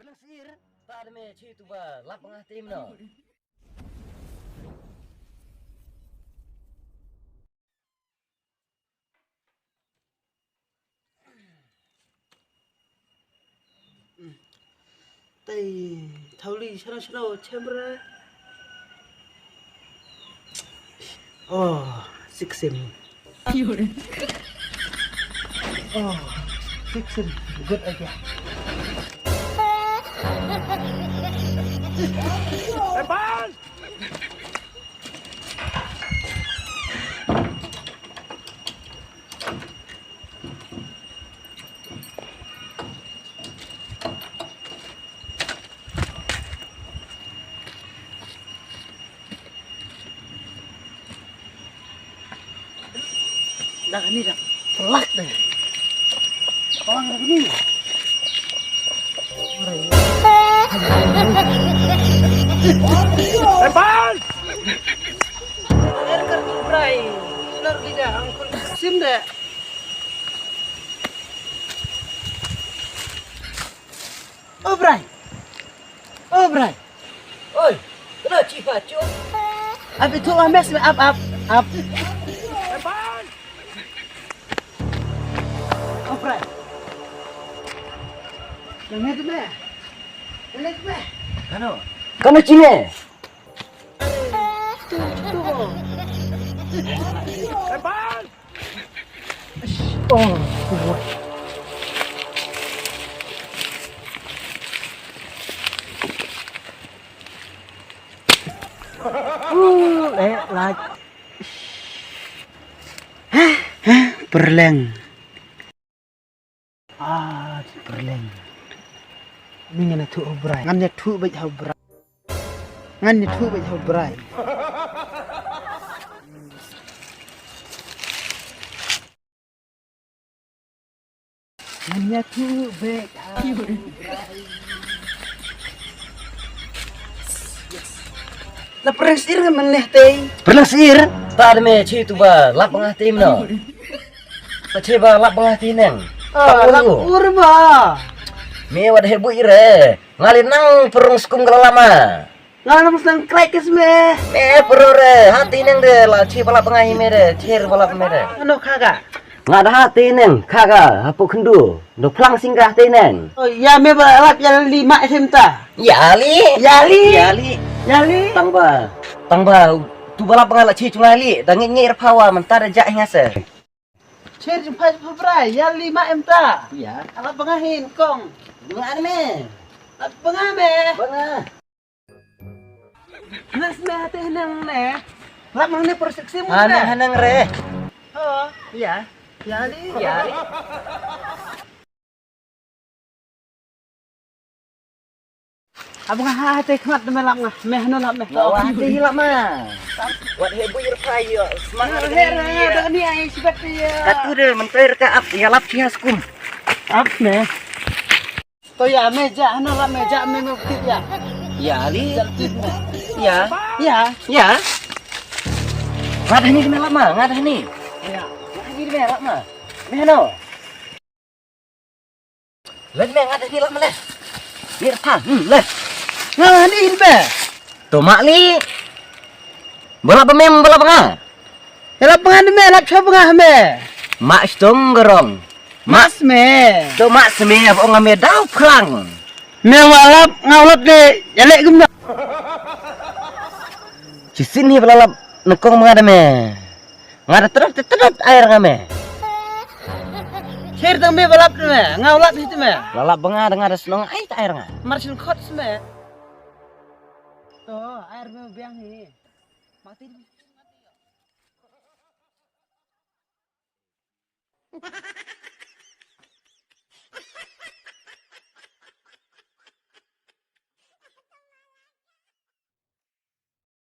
Berlasir, tak ada match itu bah, lap tengah tim no. Tay thawli shara chamber. Oh, six him. Oh, six him. Good idea. Lepas! Dah ni dah pelak deh. Orang dah ni. Lepas! Air kerja bray. Benar tidak angkul sim deh. Oh bray. Oh bray. Oi, kena cipa cuk. Abi tu ames up. Lepas! Oh bray. Jangan tu meh. Jangan tu meh. Kano cine? Lepas! Oh, like perleng. Perleng. Ni ngana tu obrai. Ngan tu baj obrai. Ngan tu baj obrai. Ngan tu baj obrai. Lepas ir kan meneh teh. Berlasir, tak ada match itu bah, lap tengah tim no. Peceba lap tengah tim neng. Lapur ba. Me wad hebu ire, ngalin nang perung skum lama. Ngalam sang krakes me. Me perur re, hati neng de, la ci balap tengah ime de, cer balap ime de. Ano kaga? Nggak ada hati neng, kaga, hapu kendu, do plang singgah hati neng. Oh ya me balap yang 5 SM ta. Yali, Yali. tangba, tu balap pengalak ci cungali, tangi ngir pawa mentara jak ngase. Cer jumpa Febrai, ya 5 M ta. Iya, Alat pengahin kong. bunga me, Alat pengame. bunga. Nas me hati henang ne. Lap mang ne perseksi mu Hanang hanang re, Oh, iya, yali. yali. Abang hati kmat me lap ngah. Me hano lap me. Bawa hati hilap mah. Wad hebu ir payo, semangat Hera, ada ni ai sibat ya. Katu de mentir ka ap ya lap ciaskum. Ap me. To ya meja hano lap meja me ngukti ya. Yali, Jaltit me. ya, Ya. ya. Ngadah ni lap mah, ngadah ni. Ya. Ngadah ni lap mah. Mehno. Lek me ngadah ni lap mah leh. Bir pa, leh. Nah, ni be. Tomak li. Bola pemem bola pengah. Lap pengan me, lap cha pengah me. Mak stong gerong. Mas me. Tomak semi apa ngame dau klang. Me walap ngawlat de yalek gumna. Ci sini belalap nekong mengada me. Ngada terus air ngame. Cer tang me balap me, ngawlat itu me. Lalap benga ngada senong ai ta air nga. Marcin khot me. To air me biang ni. Mati.